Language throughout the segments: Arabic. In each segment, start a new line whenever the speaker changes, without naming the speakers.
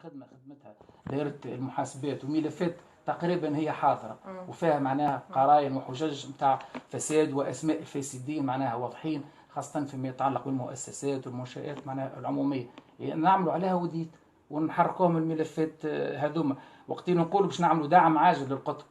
خدمتها دائرة المحاسبات وملفات تقريبا هي حاضرة وفيها معناها قرائن وحجج نتاع فساد وأسماء الفاسدين معناها واضحين، خاصة فيما يتعلق بالمؤسسات والمنشآت معناها العمومية، يعني نعملوا عليها وديت ونحركوهم الملفات هذوما. وقت نقول باش نعملوا دعم عاجل للقطب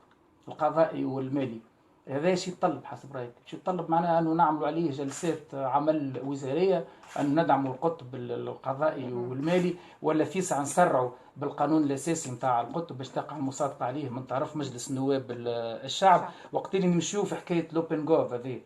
القضائي والمالي، هذا شيء يتطلب حسب رايك، شيء يتطلب معناها انه نعملوا عليه جلسات عمل وزاريه، ان ندعموا القطب القضائي والمالي، ولا في ساعه نسرعوا بالقانون الاساسي نتاع القطب باش تقع المصادقه عليه من طرف مجلس النواب الشعب. وقت اللي نمشيو في حكايه لوبن جوف هذه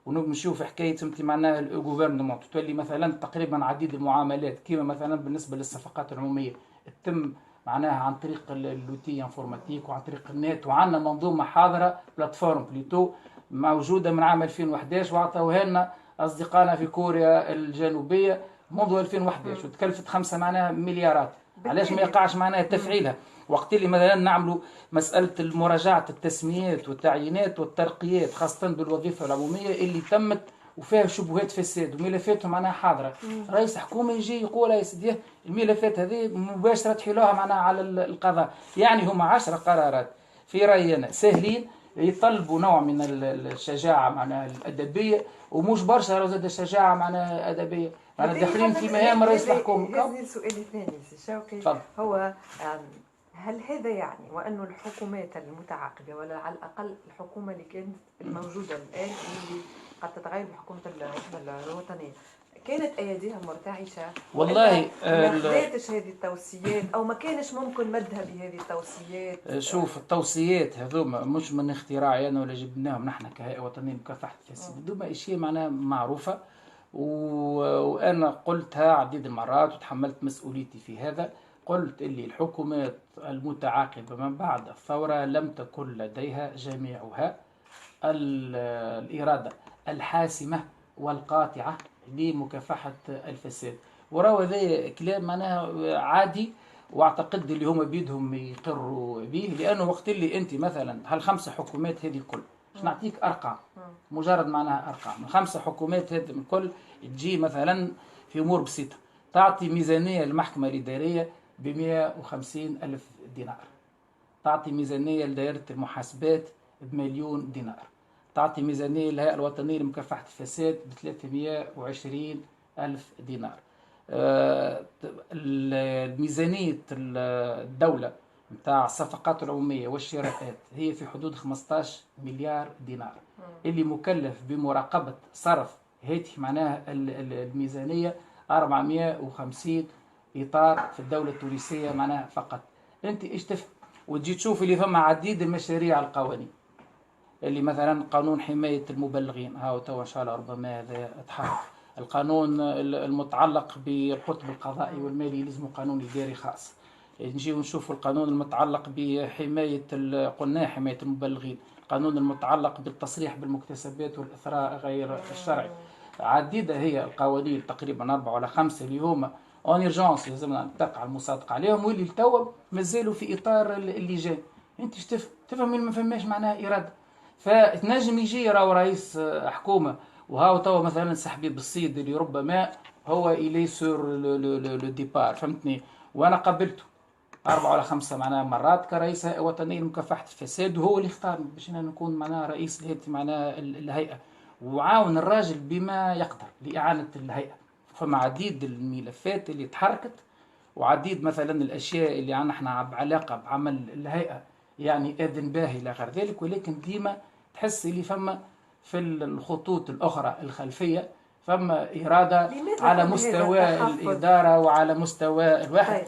ونمشيو في حكايه معناها الجوفرنمون، تولي مثلا تقريبا عديد المعاملات كما مثلا بالنسبه للصفقات العموميه تتم معناها عن طريق اللوتي انفورماتيك وعن طريق النت، وعندنا منظومه حاضره بلاتفورم بليتو موجوده من عام 2011 وعطوها لنا اصدقائنا في كوريا الجنوبيه منذ 2011 وتكلفت 5 معناها مليارات. علاش ما يقعش معناها تفعيلها؟ وقت اللي مثلا نعملوا مساله مراجعه التسميات والتعيينات والترقيات خاصه بالوظيفه العموميه اللي تمت وفيها شبهات فساد وملفاتهم معناها حاضره، رئيس حكومه يجي يقول يا سيدي الملفات هذه مباشره تحيلوها معناها على القضاء. يعني هما 10 قرارات في رايي انا سهلين يطلبوا نوع من الشجاعه معناها الادبيه، ومش برشا راه زاد الشجاعه معناها ادبيه، معناها داخلين في مهام رئيس الحكومه.
هذا السؤال الثاني سي شوقي، هو هل هذا يعني وأن الحكومات المتعاقبة ولا على الأقل الحكومة اللي كانت الموجودة الآن اللي قد تتغير بحكومة الوطنية كانت أيديها مرتعشة؟
والله
ما خدتش هذه التوصيات أو ما كانش ممكن مدها بهذه التوصيات؟
شوف التوصيات هذوما مش من اختراعي أنا ولا جبناهم نحن كهيئة وطنية مكافحة الفساد، هذوما أشياء معناها معروفة وأنا قلتها عديد المرات وتحملت مسؤوليتي في هذا. قلت اللي الحكومات المتعاقبة من بعد الثورة لم تكن لديها جميعها الإرادة الحاسمة والقاطعة لمكافحة الفساد، وراء ذا كلام معناها عادي، واعتقد اللي هم بيدهم يقروا به، لأنه وقت اللي أنت مثلا هالخمسة حكومات هذه الكل باش نعطيك أرقام مجرد معناها أرقام، الخمسة حكومات هذه الكل تجي مثلا في أمور بسيطة تعطي ميزانية للمحكمة الإدارية ب150 ألف دينار، تعطي ميزانية لدائرة المحاسبات ب1,000,000 دينار، تعطي ميزانية للهيئة الوطنية لمكافحة الفساد ب320 ألف دينار. ميزانية الدولة نتاع الصفقات العمومية والشراءات هي في حدود 15 مليار دينار، اللي مكلف بمراقبة صرف هذه معناها الميزانية 450 إطار في الدولة التونسية معناها فقط. أنت إيش تفهم وتجي تشوف اللي فما عديد المشاريع القوانين اللي مثلا قانون حماية المبلغين هاو تو إن شاء الله ربما هذا اتحرك، القانون المتعلق بالقطب القضائي والمالي لازم قانون إداري خاص، نجيو نشوفوا القانون المتعلق بحماية قلنا حماية المبلغين، القانون المتعلق بالتصريح بالمكتسبات والإثراء غير الشرعي، عديدة هي القوانين تقريبا 4 ولا 5 اللي هما اون ايرجونس لازمنا تقع المصادقة عليهم، واللي التو مازالوا في إطار اللجان. انت تفهم اللي ما فماش معناها إرادة، فتنجم يجي راهو رئيس حكومة وهاو توا مثلا سحبيب الصيد اللي ربما هو إلي سور لو ديبار، فهمتني، وانا قبلته 4 ولا 5 معناها مرات كرئيس هيئة وطنية لمكافحة الفساد، وهو اللي اختارني باش انا نكون معناها رئيس لهذه معناها الهيئة، وعاون الراجل بما يقدر لإعانة الهيئة. فما عديد الملفات اللي تحركت وعديد مثلا الأشياء اللي عنا احنا بعلاقة بعمل الهيئة يعني إذن باهي إلى غير ذلك، ولكن ديما تحس اللي فما في الخطوط الأخرى الخلفية فما إرادة على مستوى الإدارة وعلى مستوى الواحد.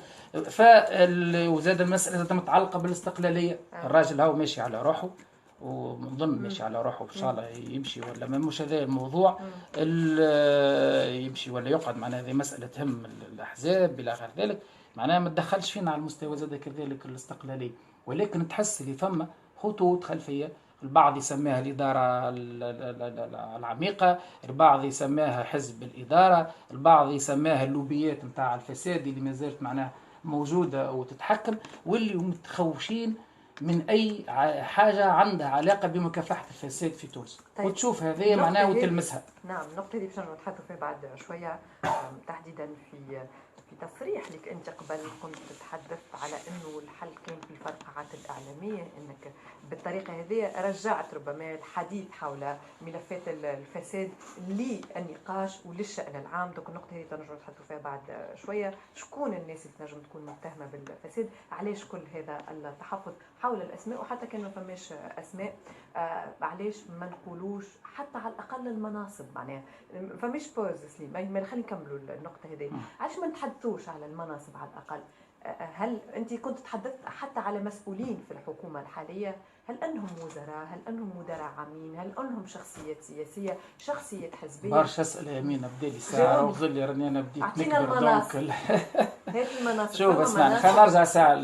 وزاد المسألة متعلقة بالاستقلالية، الراجل هو ماشي على روحه ونظن ماشي على روحه ان شاء الله يمشي، ولا مش هذا الموضوع يمشي ولا يقعد، معناها هذه مسألة تهم الأحزاب إلى غير ذلك، معناها ما تدخلش فينا على المستوى زاد كذلك الاستقلالية، ولكن تحس اللي فما خطوط خلفية، البعض يسميها الإدارة العميقة، البعض يسميها حزب الإدارة، البعض يسميها اللوبيات نتاع الفساد اللي ما زالت معناها موجودة وتتحكم، واللي متخوشين من أي حاجة عندها علاقة بمكافحة الفساد في تونس. طيب. وتشوف هذه معناه وتلمسها.
نعم، النقطة اللي باش نتحدث فيها بعد شوية تحديدا في في تصريح لك أنت قبل كنت تتحدث على أنه الحل كان في الفرقعات الإعلامية، أنك بالطريقة هذه رجعت ربما الحديث حول ملفات الفساد للنقاش وللشأن العام. دوك النقطة هذه تنجم نتحدثوا فيها بعد شوية. شكون الناس اللي تنجم تكون متهمة بالفساد؟ علاش كل هذا التحفظ حول الأسماء؟ وحتى كان ما فماش أسماء علاش ما نقولوش حتى على الأقل المناصب؟ معناها فماش بوز سليم، ما خلينا نكملوا النقطة هذه. علاش ما نتحدثوش على المناصب على الأقل؟ هل أنت كنت تحدثت حتى على مسؤولين في الحكومة الحالية؟ هل أنهم وزراء؟ هل أنهم مدراء عامين؟ هل أنهم شخصيات سياسية، شخصيات حزبية؟
برشا أسئلة يا أمينة، بدالي ساعة وظلي راني أنا بديت نكبر دونك
هات المناصب.
شوف اسمعني، خلينا نرجع ساعة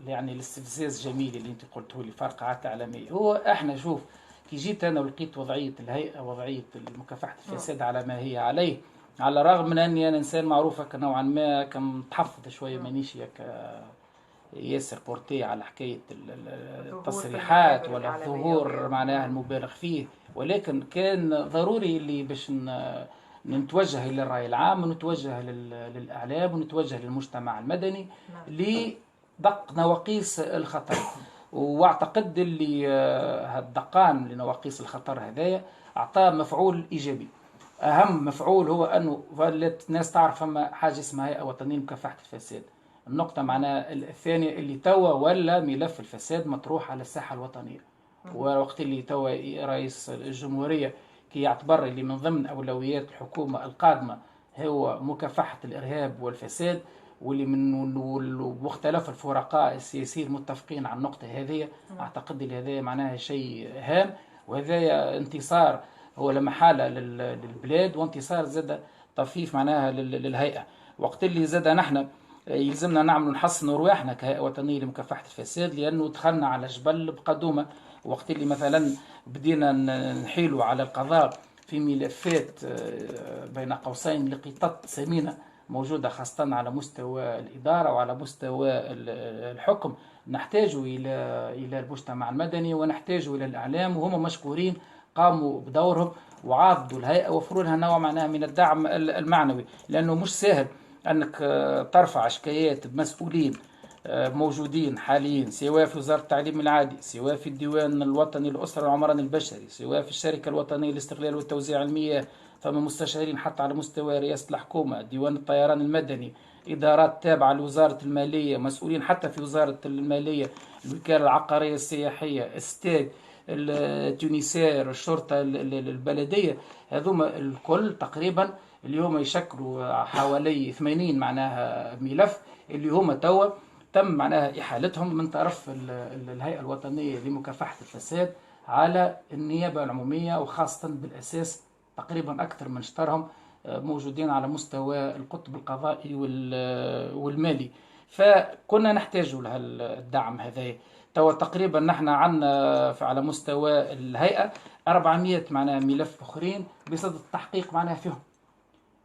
يعني الاستفزاز جميل اللي أنت قلته لي، فرقعات إعلامية. هو إحنا شوف كي جيت أنا ولقيت وضعية الهيئة، وضعية مكافحة الفساد على ما هي عليه، على الرغم من أني أنا إنسان معروفة نوعا ما كمتحفظ شوية، مانيش ياسر بورتي على حكاية التصريحات ولا الظهور معناها المبالغ فيه، ولكن كان ضروري اللي باش نتوجه للرأي العام ونتوجه للإعلام ونتوجه للمجتمع المدني لدق نواقيس الخطر. واعتقد اللي هالدقان لنواقيس الخطر هذايا أعطاه مفعول إيجابي. أهم مفعول هو أنه الناس تعرف أما حاجة اسمها هيئة وطنية لمكافحة الفساد. النقطة معناها الثانية اللي توا ولا ملف الفساد مطروح على الساحة الوطنية، ووقت اللي توا رئيس الجمهورية كي يعتبر اللي من ضمن أولويات الحكومة القادمة هو مكافحة الإرهاب والفساد، واللي من مختلف الفرقاء السياسيين متفقين على النقطة هذه. أعتقد اللي هذا معناها شيء هام، وهذا انتصار هو لمحالة للبلاد، وانتصار زاد طفيف معناها للهيئة. وقت اللي زاد نحن يلزمنا نعمل نحصنوا رواحنا كهيئة وطنية لمكافحة الفساد، لأنه دخلنا على جبل بقدومة. وقت اللي مثلا بدينا نحيلوا على القضاء في ملفات بين قوسين لقطط ثمينة موجودة خاصة على مستوى الإدارة وعلى مستوى الحكم، نحتاج إلى المجتمع المدني ونحتاج إلى الإعلام، وهم مشكورين قاموا بدورهم وعاضدوا الهيئة وفروا لها نوع معناها من الدعم المعنوي، لأنه مش سهل أنك ترفع شكايات بمسؤولين موجودين حاليا، سواء في وزارة التعليم العالي، سواء في الديوان الوطني للأسرة والعمران البشري، سواء في الشركة الوطنية للاستغلال والتوزيع المياه، فما مستشارين حتى على مستوى رئاسة الحكومة، ديوان الطيران المدني، إدارات تابعة لوزارة المالية، مسؤولين حتى في وزارة المالية، الوكالة العقارية السياحية، استاد التونسير، الشرطة البلدية. هذوما الكل تقريبا اليوم يشكلوا حوالي 80 معناها ملف اللي هما توا تم معناها إحالتهم من طرف الهيئة الوطنية لمكافحة الفساد على النيابة العمومية، وخاصة بالأساس تقريبا أكثر من شطرهم موجودين على مستوى القطب القضائي والمالي. فكنا نحتاج لها الدعم هذا. توا تقريبا نحن عندنا على مستوى الهيئة 400 معناها ملف أخرين بصدد التحقيق معناها فيهم،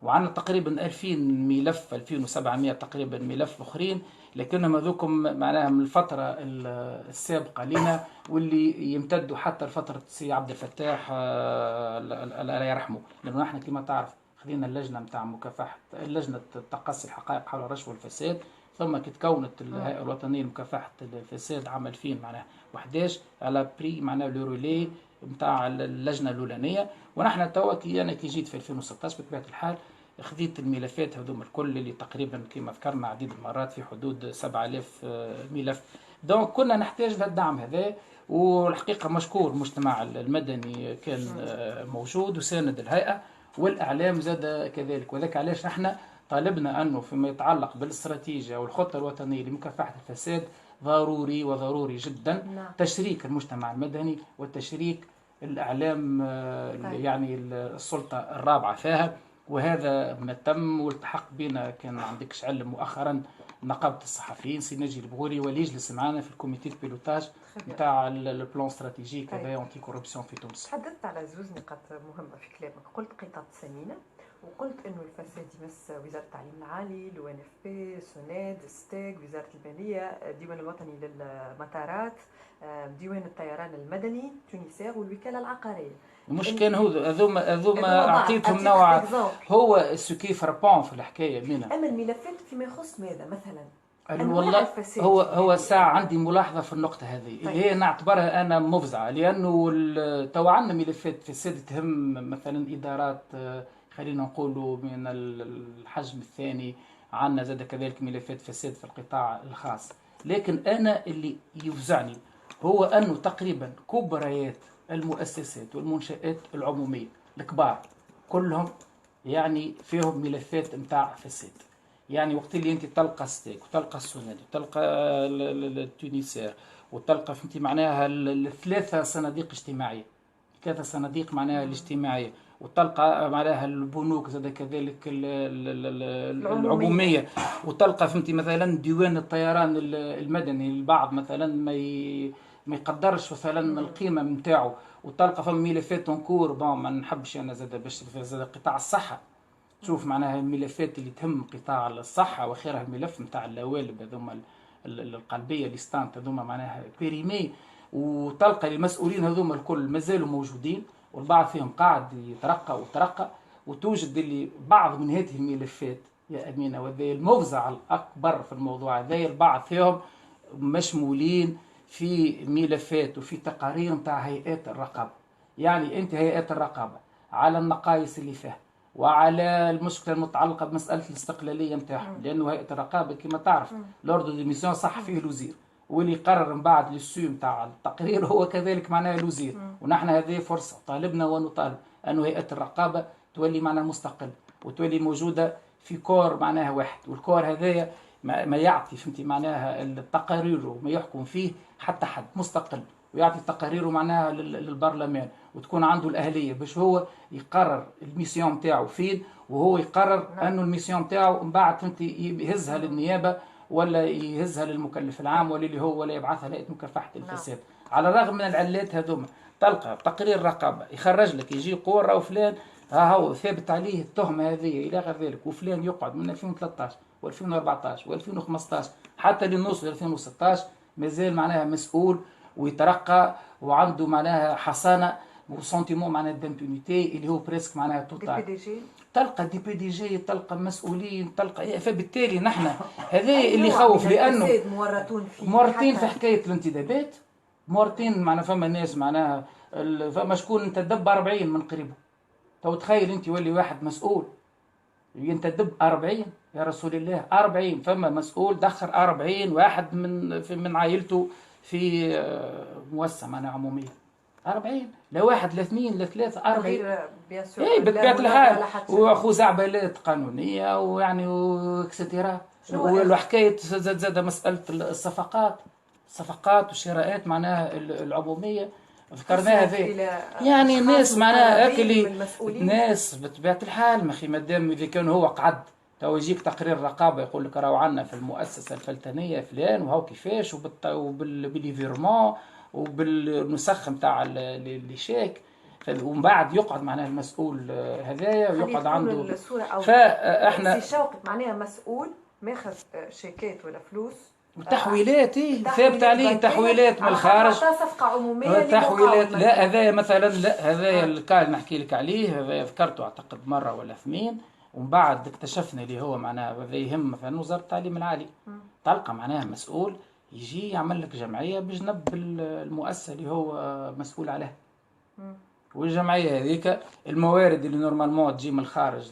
وعندنا تقريبا 2000 ملف 2700 تقريبا ملف أخرين، لكنهم هذوكم معناها من الفترة السابقة لنا واللي يمتدوا حتى لفترة سي عبد الفتاح الله يرحمه. لأنه نحن كما تعرف خذينا اللجنة متاع مكافحة لجنة تقصي الحقائق حول الرشوة والفساد، ثم تكونت الهيئة الوطنية لمكافحة الفساد عام 2000 معناها 11 على بري معناها لورولي متاع اللجنة الأولانية. ونحن توا أنا كي جيت في 2016 بطبيعة الحال خذيت الملفات هذوما الكل اللي تقريبا كما ذكرنا عديد المرات في حدود 7000 ملف. دونك كنا نحتاج للدعم هذا، والحقيقة مشكور المجتمع المدني كان موجود وساند الهيئة، والإعلام زاد كذلك. وذلك علاش نحن طالبنا أنه فيما يتعلق بالاستراتيجية والخطة الوطنية لمكافحة الفساد ضروري جدا تشريك المجتمع المدني وتشريك الإعلام، يعني السلطة الرابعة فيها. وهذا ما تم والتحق بنا. كان عندكش علم مؤخرا نقابة الصحفيين سي ناجي البغوري واللي يجلس معنا في الكوميتي دو بيلوتاج نتاع البلان استراتيجيك هذا انتي كوربسيون في تونس.
تحدثت على زوز نقاط مهمة في كلامك، قلت قطط ثمينة وقلت انه الفساد يمس وزاره التعليم العالي، الو ان اف بي، سوناد، ستاك، وزاره الماليه، الديوان الوطني للمطارات، ديوان الطيران المدني، تونسير، والوكاله العقاريه.
مش كان هو هذوما اعطيتهم نوع هو سكي فربون في الحكايه بينا.
اما الملفات فيما يخص ماذا مثلا؟
والله هو ساعة عندي ملاحظة في النقطة هذه. طيب. اللي هي نعتبرها أنا مفزعة، لأنه تو عندنا ملفات فساد تهم مثلا إدارات، خلينا نقولوا من الحجم الثاني. عندنا زاد كذلك ملفات فساد في القطاع الخاص. لكن أنا اللي يفزعني هو أنه تقريبا كبريات المؤسسات والمنشآت العمومية الكبار كلهم يعني فيهم ملفات متاع فساد. يعني وقت اللي انت تلقى ستيك وتلقى السوناد وتلقى التونسير وتلقى فهمتي معناها الثلاثه صناديق اجتماعيه، ثلاثه صناديق معناها الاجتماعيه، وتلقى معناها البنوك زاد كذلك العموميه، وتلقى فهمتي مثلا ديوان الطيران المدني البعض مثلا ما يقدرش مثلا القيمه نتاعو، وتلقى فما ملفات انكور ما نحبش انا زاد باش زاد قطاع الصحه. تشوف معناها الملفات اللي تهم قطاع الصحة وخيرها الملف متاع اللوالب هذوما القلبية اللي ستانت هذوما معناها بيريمي، وتلقى المسؤولين هذوما الكل مازالوا موجودين والبعض فيهم قاعد يترقى وتوجد اللي بعض من هذه الملفات يا أمينة، وهذا المفزع الأكبر في الموضوع هذا البعض فيهم مشمولين في ملفات وفي تقارير متاع هيئات الرقابة. يعني أنت هيئات الرقابة على النقائص اللي فيها وعلى المشكله المتعلقه بمساله الاستقلاليه نتاعهم، لانه هيئه الرقابه كما تعرف لوردو دي ميسيون صح فيه الوزير، واللي يقرر من بعد للسو نتاع التقرير هو كذلك معناه الوزير. ونحن هذه فرصه طالبنا ونطالب انه هيئه الرقابه تولي معنا مستقل وتولي موجوده في كور معناها واحد، والكور هذايا ما يعطي فهمتي معناها التقارير وما يحكم فيه حتى حد مستقل، ويعطي تقاريره معناها للبرلمان، وتكون عنده الأهلية باش هو يقرر الميسيون نتاعو فين، وهو يقرر انه الميسيون نتاعو من بعد فهمتي يهزها للنيابة ولا يهزها للمكلف العام ولا اللي هو ولا يبعثها لهيئة مكافحة الفساد. على الرغم من العلات هذوما تلقى تقرير رقابة يخرج لك يجي قرة وفلان ها هو ثابت عليه التهمة هذه إلى غير ذلك، وفلان يقعد من 2013 و2014 و2015 حتى للنص 2016 مازال معناها مسؤول ويترقى وعنده معناها حصانه وسنتيمون معناها دامبونيتي اللي هو بريسك معناها توتال. تلقى دي بي دي جي، تلقى مسؤولين، تلقى فبالتالي نحن هذا اللي يخوف، لانه مورطين في حكايه الانتدابات، مورطين معناها فما ناس معناها فما شكون انت دب 40 من قريبه. تو تخيل انت ولي واحد مسؤول انت دب 40 يا رسول الله، 40 فما مسؤول دخل 40 واحد من عائلته في مؤسسه معناها عموميه، 40 لا واحد لا اثنين لا ثلاثه 40 اي بطبيعه الحال، واخو زعبلات قانونيه ويعني وكستيرا. وحكايه زاد مساله الصفقات والشراءات معناها العموميه ذكرناها هذه، يعني الناس معناها اكلي ناس بطبيعه الحال ما دام اذا كان هو قعد تو يجيك تقرير رقابه يقول لك راهو عندنا في المؤسسه الفلتانيه فلان وهو كيفاش وبالفيرمون وبالنسخ نتاع اللي شاك، ومن بعد يقعد معناها المسؤول هذايا ويقعد عنده.
فاحنا شوقت معناها مسؤول ماخذ شيكات ولا فلوس
وتحويلات ثابت عليه، تحويلات من الخارج،
صفقه عموميه
تحويلات. لا هذايا مثلا، لا هذايا الكال نحكي لك عليه، هذايا ذكرته اعتقد مره ولا اثنين، ومن بعد اكتشفنا اللي هو معناها هذا يهم مثلا وزاره التعليم العالي. تلقى معناها مسؤول يجي يعمل لك جمعيه بجنب المؤسسه اللي هو مسؤول عليها، والجمعيه هذيك الموارد اللي نورمالمون تجي من الخارج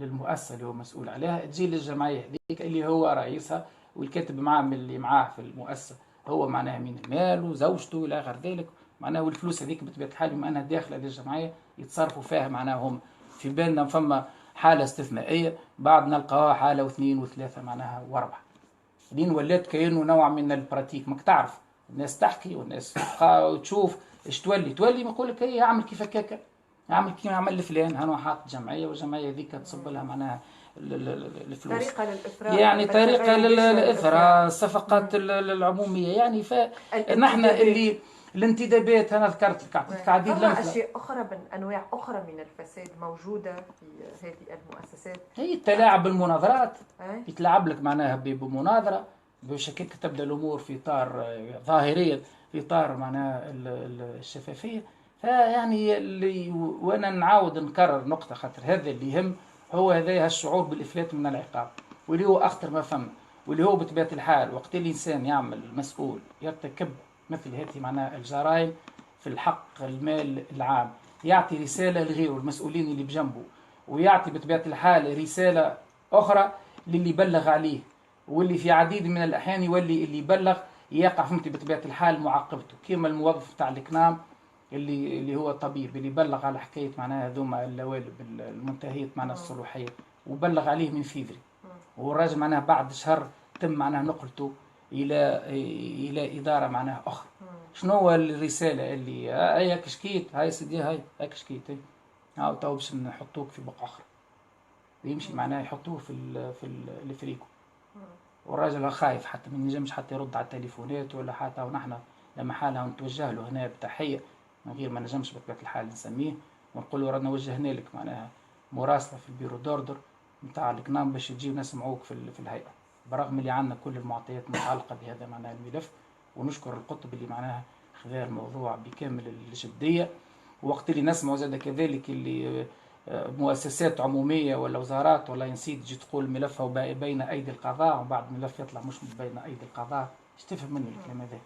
للمؤسسه اللي هو مسؤول عليها تجي للجمعيه هذيك اللي هو رئيسها والكاتب معاه من اللي معاه في المؤسسه هو معناها من المال وزوجته الى غير ذلك معناها، والفلوس هذيك بطبيعه الحال بما انها داخله للجمعيه يتصرفوا فيها معناها هم. في بالنا فما حاله استثنائيه بعد نلقاها حاله واثنين وثلاثه معناها واربعه، لين ولات كأنه نوع من البراتيك. ماك تعرف الناس تحكي والناس تشوف ايش تولي ما يقول لك هي اعمل كيف هكاك، اعمل كيف عمل لفلان، هانو حاط جمعيه والجمعيه هذيك تصب لها معناها الفلوس،
طريقه للاثراء،
يعني طريقه للاثراء الصفقات العموميه. يعني فنحن اللي الانتدابات انا ذكرت لك، اعطيتك عديد الامثله.
اشياء اخرى من انواع اخرى من الفساد موجوده في هذه المؤسسات.
هي التلاعب بالمناظرات، يتلعب لك معناها بمناظره باش هكاك تبدا الامور في اطار ظاهريا في اطار معناها الشفافيه. فيعني اللي وانا نعاود نكرر نقطه خاطر هذا اللي يهم، هو هذا الشعور بالافلات من العقاب، واللي هو اخطر ما فما، واللي هو بطبيعه الحال وقت الانسان يعمل مسؤول يرتكب مثل هذه معناها الجرائم في الحق المال العام، يعطي رساله لغيره المسؤولين اللي بجنبه، ويعطي بطبيعه الحال رساله اخرى للي بلغ عليه، واللي في عديد من الاحيان يولي اللي يبلغ يقع فهمتي بطبيعه الحال معاقبته، كما الموظف تاع الكنام اللي هو طبيب اللي بلغ على حكايه معناها هذوما اللوالب المنتهيه معناها الصلاحيه، وبلغ عليه من فيفري، والراجل معناها بعد شهر تم معناها نقلته الى اداره معناها اخرى. شنو هو الرساله اللي هاي كشكيت، هاي سيدي هاي كشكيت، هاو تو باش نحطوك في بقعه اخرى، يمشي معناها يحطوه في الفريكو، والراجل خايف حتى ما ينجمش حتى يرد على التليفونات ولا حتى، ونحن لما حالها نتوجه له هنا بتحيه من غير ما نجمش بطبيعه الحال نسميه ونقول له رانا وجهنا لك معناها مراسله في البيرو دوردر نتاع الكنام باش تجي ونسمعوك في الهيئه، برغم اللي عندنا كل المعطيات المتعلقه بهذا معناها الملف. ونشكر القطب اللي معناها خذا الموضوع بكامل الجديه، وقت اللي نسمعوا زاد كذلك اللي مؤسسات عموميه ولا وزارات ولا نسيت تجي تقول ملفها بين ايدي القضاء وبعد ملف يطلع مش بين ايدي القضاء، ايش تفهم منه الكلام هذا؟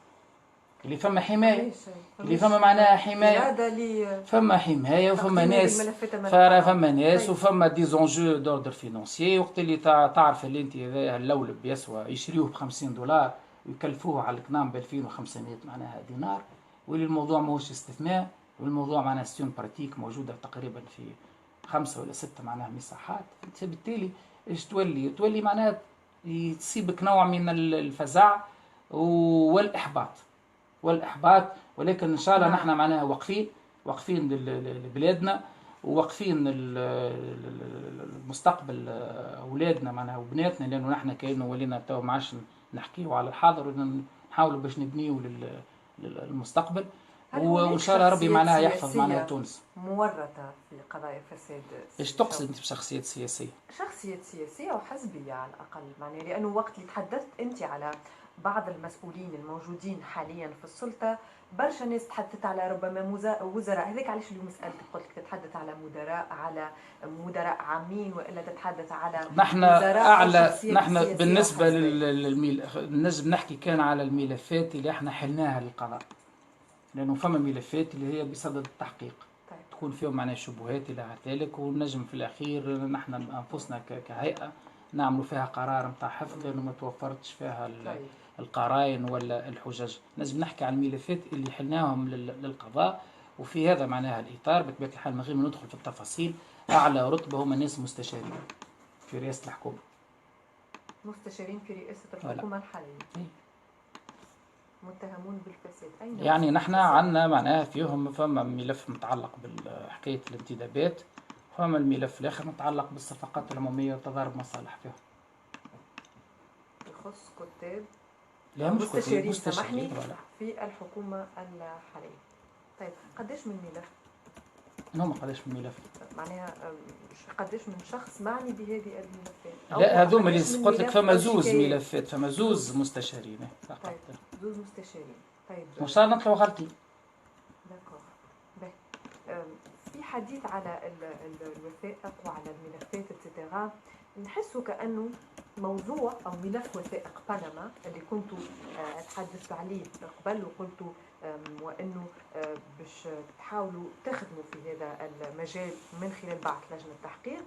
اللي فما حمايه، اللي فما معناها حمايه، فما حمايه وفما ناس، فما ناس وفما دي زونجو دوردر فينانسيي، وقت اللي تعرف اللي انت هذا اللولب يسوى يشريوه ب$50 ويكلفوه على الكنام ب 2500 معناها دينار، واللي الموضوع ماهوش استثناء، والموضوع معناها ستيون براتيك موجوده تقريبا في 5 ولا 6 معناها مساحات. بالتالي ايش تولي معناها يصيبك نوع من الفزع والاحباط، ولكن ان شاء الله نحن معناها واقفين لبلادنا، وواقفين المستقبل اولادنا معناها وبناتنا، لانه نحن كانوا ولينا تو ما عادش نحكيو على الحاضر، نحاولوا باش نبنيو للمستقبل، وان شاء الله ربي معناها يحفظ معناها تونس.
مورطه في قضايا فساد.
ايش تقصد انت بشخصيات سياسيه؟
شخصيات سياسيه وحزبيه على الاقل، يعني لانه وقت اللي تحدثت انت على بعض المسؤولين الموجودين حاليا في السلطه، برشا ناس تحدثت على ربما وزراء، هذاك علاش اليوم سالتك قلت لك تتحدث على مدراء عامين، والا تتحدث على
نحن اعلى. نحن بالنسبه نجم نحكي كان على الملفات اللي احنا حلناها للقضاء، لانه فما ملفات اللي هي بصدد التحقيق تكون فيهم معناها شبهات الى ذلك، ونجم في الاخير نحن انفسنا كهيئه نعملوا فيها قرار نتاع حفظ لانه ما توفرتش فيها القرائن ولا الحجج. لازم نحكي عن الملفات اللي حلناهم للقضاء، وفي هذا معناها الاطار بطبيعه الحال من غير ما ندخل في التفاصيل، اعلى رتبه هم الناس مستشارين في رئاسه الحكومه.
مستشارين في رئاسه الحكومه الحاليه متهمون بالفساد.
يعني نحن عندنا معناها فيهم فما ملف متعلق بحكايه الانتدابات، فما الملف الاخر متعلق بالصفقات العموميه وتضارب مصالح فيهم.
يخص كتاب
لا مش
مستشارين سامحني في الحكومه الحاليه. طيب قداش من ملف؟
هم قداش من ملف؟
معناها قداش من شخص معني بهذه الملفات؟
لا هذوما اللي قلت لك فما زوز ملفات، فما زوز مستشارين فقط.
طيب زوز مستشارين. طيب
ان شاء الله نطلعوا غلطين.
داكور. في حديث على الوثائق وعلى الملفات اتسيتيرا، نحسه كأنه موضوع أو ملف وثائق بنما اللي كنتوا تحدثتوا عليه قبل وقلتوا وأنه باش تحاولوا تخدموا في هذا المجال من خلال بعث لجنة تحقيق.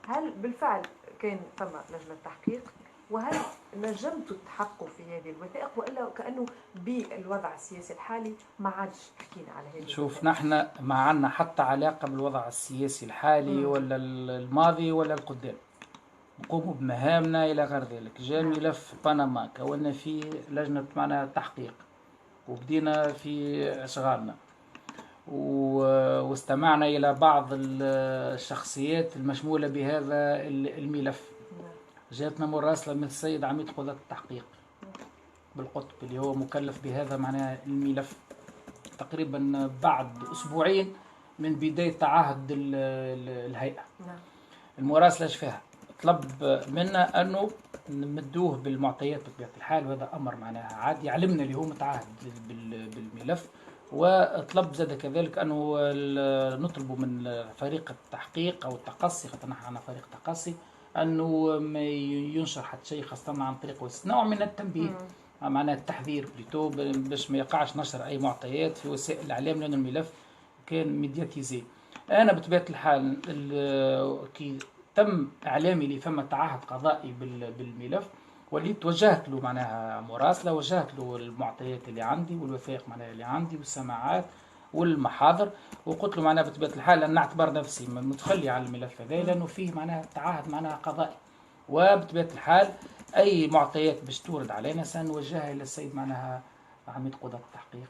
هل بالفعل كان فما لجنة تحقيق؟ وهل نجمتوا تحققوا في هذه الوثائق، وإلا كأنه بالوضع السياسي الحالي ما عادش حكينا على هذه؟
شوف نحن ما عندنا حتى علاقة بالوضع السياسي الحالي ولا الماضي ولا القدام، نقوم بمهامنا إلى غير ذلك. جاء ملف بنما كونا فيه لجنة معناها تحقيق وبدينا في أشغالنا، واستمعنا إلى بعض الشخصيات المشمولة بهذا الملف. جاتنا مراسلة من السيد عميد قضاة التحقيق بالقطب اللي هو مكلف بهذا معناها الملف، تقريبا بعد أسبوعين من بداية تعهد الهيئة. المراسلة ايش فيها؟ طلب منا أنه نمدوه بالمعطيات بطبيعة الحال، وهذا أمر معناها عادي، علمنا اللي هو متعهد بالملف. وطلب زاد كذلك أنه نطلبوا من فريق التحقيق أو التقصي، خاطر نحن عندنا فريق تقصي، أنه ما ينشر حتى شيء خاصة عن طريق نوع من التنبيه، معناها التحذير بليتو، باش ما يقعش نشر أي معطيات في وسائل الإعلام، لأن الملف كان ميدياتيزي. أنا بطبيعة الحال كي تم إعلامي لي فما تعهد قضائي بالملف، وليت توجهت له معناها مراسلة، وجهت له المعطيات اللي عندي والوثائق معناها اللي عندي والسماعات والمحاضر، وقلت له معناها بطبيعة الحال أن نعتبر نفسي متخلي على الملف هذا، لأنه فيه معناها تعهد معناها قضائي، وبطبيعة الحال أي معطيات باش تورد علينا سنوجهها إلى السيد معناها عميد قضاة التحقيق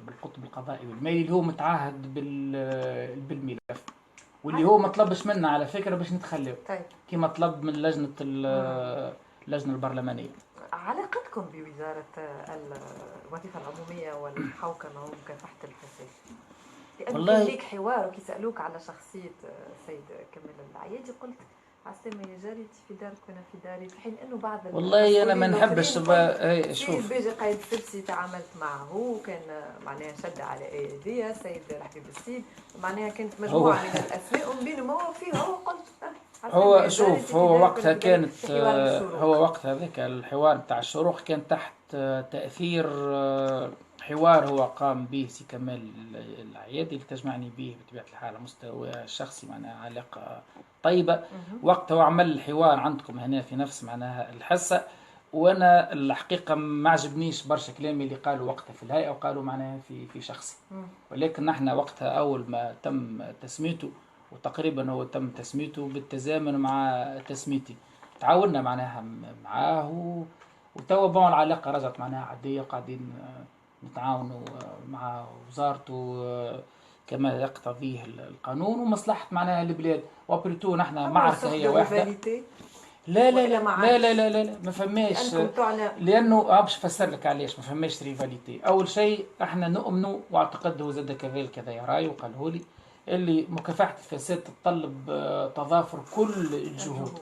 بالقطب القضائي والمالي اللي هو متعهد بالملف، واللي هو ما طلبش منا على فكرة باش نتخلوا.
طيب.
كما طلب من اللجنة البرلمانية.
علاقتكم بوزارة الوظيفة العمومية والحوكمة ومكافحة الفساد؟ لأن كان ليك حوار وكي سألوك على شخصية السيد كمال العيادي قلت عسلامة يا جارتي في دارك وانا في داري، في حين انه بعض
والله انا ما نحبش
شوف بيجي قايد السبسي تعاملت معه وكان معناها شد على ايديا السيد حبيب السيد، معناها كانت مجموعه من الاسماء ومن بينهم هو فيها هو قلت
هو شوف هو وقتها كانت هو وقت هذاك الحوار بتاع الشروق كان تحت تأثير حوار هو قام به سي كمال العيادي اللي تجمعني به بطبيعة الحال على مستوى الشخصي معناها علاقة طيبة. وقتها هو عمل الحوار عندكم هنا في نفس معناها الحصة، وانا الحقيقة ما عجبنيش برشا كلامي اللي قالوا وقتها في الهيئة وقالوا معناها في شخصي، ولكن نحن وقتها أول ما تم تسميته، وتقريبا هو تم تسميته بالتزامن مع تسميتي، تعاوننا معناها معاه، وتوا بون العلاقة رجعت معناها عادية، وقاعدين نتعاونوا مع وزارته كما يقتضيه القانون ومصلحة معناها البلاد. وابريتو نحن معركة هي واحدة. لا لا لا لا لا لا لا ما فماش، لأنه باش نفسر لك علاش ما فماش ريفاليتي. أول شيء احنا نؤمنوا واعتقده زاد كذلك هذا راي وقاله لي اللي مكافحة الفساد تتطلب تضافر كل الجهود،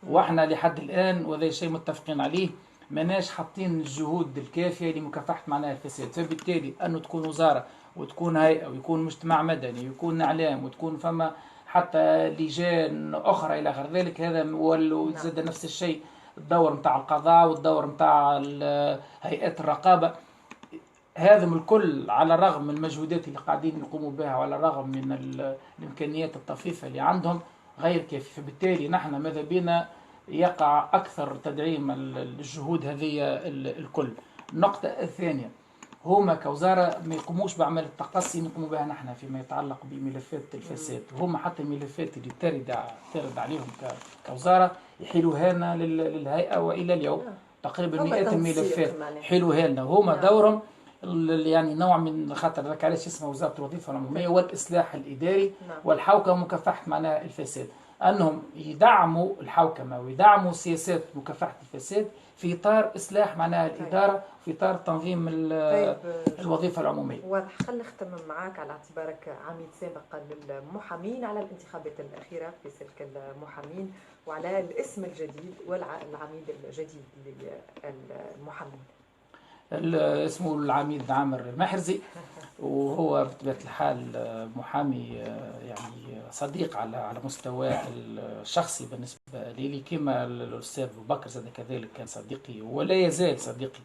واحنا لحد الآن وهذا شيء متفقين عليه ماناش حاطين الجهود الكافية لمكافحة معناها الفساد. فبالتالي أنه تكون وزارة وتكون هيئة ويكون مجتمع مدني ويكون إعلام وتكون فما حتى لجان أخرى إلى غير ذلك، هذا وزاد نفس الشيء الدور متاع القضاء والدور متاع هيئات الرقابة، هذا من الكل على الرغم من المجهودات اللي قاعدين يقوموا بها وعلى الرغم من الإمكانيات الطفيفة اللي عندهم غير كافية. فبالتالي نحن ماذا بينا يقع أكثر تدعيم الجهود هذه الكل. النقطة الثانية هما كوزارة ما يقوموش بعمل التقصي نقوموا بها نحن فيما يتعلق بملفات الفساد، هما حتى الملفات اللي ترد عليهم كوزارة يحيلوها لنا للهيئة، وإلى اليوم تقريبا مئات الملفات حيلوها لنا، هما دورهم يعني نوع من خاطر ذاك علاش اسمها وزارة الوظيفة العمومية والإصلاح الإداري والحوكمة ومكافحة معناها الفساد، أنهم يدعموا الحوكمة ويدعموا سياسات مكافحة الفساد في إطار إصلاح معناها الإدارة، في إطار تنظيم الوظيفة العمومية.
واضح. خلينا نختم معاك على اعتبارك عميد سابق للمحامين على الانتخابات الأخيرة في سلك المحامين وعلى الاسم الجديد والعميد الجديد للمحامين.
اسمه العميد عامر المحرزي، وهو بطبيعة الحال محامي يعني صديق على مستوى الشخصي بالنسبة لي، كما الأستاذ أبو بكر زاد كذلك كان صديقي ولا يزال صديقي،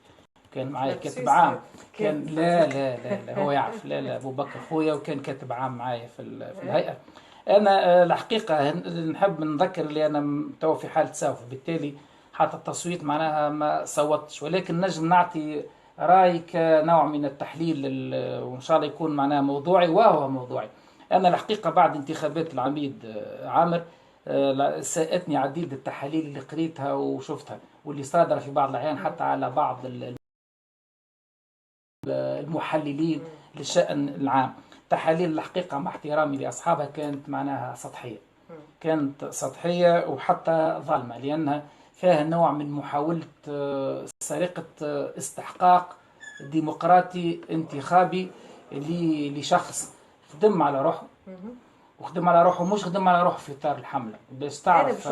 كان معايا كاتب عام، كان لا لا لا, لا هو يعرف، لا أبو بكر خويا وكان كاتب عام معايا في الهيئة. أنا الحقيقة نحب نذكر اللي أنا تو في حالة تساوف، بالتالي حتى التصويت معناها ما صوتش، ولكن نجم نعطي رأي كنوع من التحليل وإن شاء الله يكون معناها موضوعي، وهو موضوعي. أنا الحقيقة بعد انتخابات العميد عامر ساءتني عديد التحاليل اللي قريتها وشفتها واللي صادرة في بعض الأحيان حتى على بعض المحللين للشأن العام. تحاليل الحقيقة مع احترامي لأصحابها كانت معناها سطحية، كانت سطحية وحتى ظالمة، لأنها فيها نوع من محاولة سرقة استحقاق ديمقراطي انتخابي اللي شخص خدم على روحه، وخدم على روحه مش خدم على روحه في اطار الحمله باش تعرف.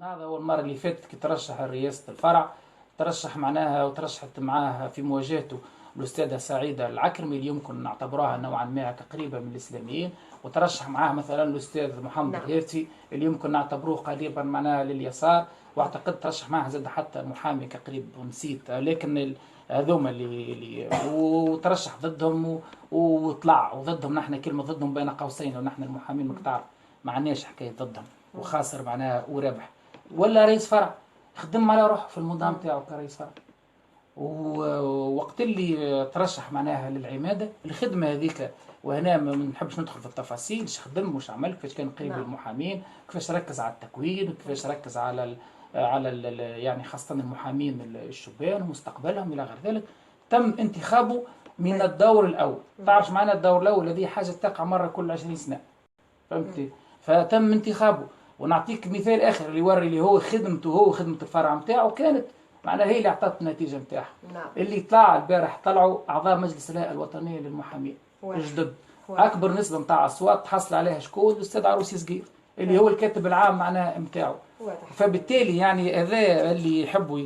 هذا اول مره اللي فاتت كي ترشح رئاسه الفرع، ترشح معناها وترشحت معاها في مواجهته الاستاذه سعيده العكرمي اللي يمكن نعتبرها نوعا ما قريبه من الاسلاميين، وترشح معاه مثلا الاستاذ محمد الهيرتي اللي يمكن نعتبروه قريبا معناها لليسار، واعتقد ترشح معاه زاد حتى محامي قريب ونسيت، لكن هذوما اللي وترشح ضدهم وطلع وضدهم. نحن كلمه ضدهم بين قوسين، ونحن المحامين مقتعر ما عندناش حكايه ضدهم، وخاسر معناها وربح. ولا رئيس فرع خدم على روحه في المنظمه نتاعو كرئيس فرع، ووقت اللي ترشح معناها للعماده الخدمه هذيك، وهنا ما نحبش ندخل في التفاصيل ايش خدم واش عمل، كيفاش كان قريب للمحامين، كيفاش ركز على التكوين، وكيفاش ركز على يعني خاصه المحامين الشبان ومستقبلهم الى غير ذلك. تم انتخابه من الدور الاول. تعرف معنى الدور الاول؟ هذه حاجه تقع مره كل 20 سنه، فهمتي؟ فتم انتخابه. ونعطيك مثال اخر اللي يوري اللي هو خدمته، هو خدمه الفرع نتاعو كانت معناها هي اللي اعطت النتيجه نتاعها. اللي طلع البارح طلعوا اعضاء مجلس الهيئه الوطنيه للمحامين جدد، اكبر نسبه نتاع اصوات تحصل عليها شكون؟ الاستاذ عروسي صغير اللي هو الكاتب العام معناها نتاعو. فبالتالي يعني هذا اللي يحبوا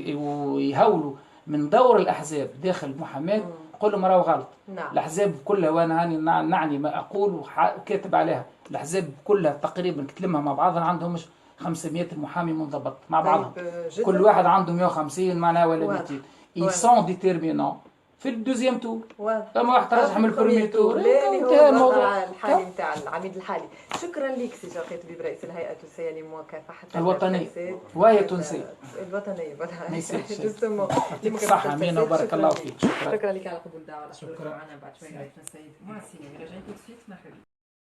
يهولوا من دور الاحزاب داخل المحاماه، قول لهم راهو غلط. الاحزاب كلها، وانا هاني نعني ما اقول وكاتب عليها، الاحزاب كلها تقريبا كتلمها مع بعضها عندهم 500 محامي منضبط مع بعضهم، كل واحد عنده 150 معناها ولا 200. ils sont déterminants في الدوزيام تور. لما واحد ترشح من البريمير تور
انتهى الموضوع الحالي نتاع العميد الحالي. شكرا لك سي جاقي طبيب رئيس الهيئه التونسيه لمكافحه
الوطنيه وهي تونسيه
الوطنيه
يعطيك الصحه. امين وبارك الله فيك.
شكرا لك على قبول الدعوه.
شكرا
معنا بعد شويه السيد مع السينما راجعين تو سويت. مرحبا.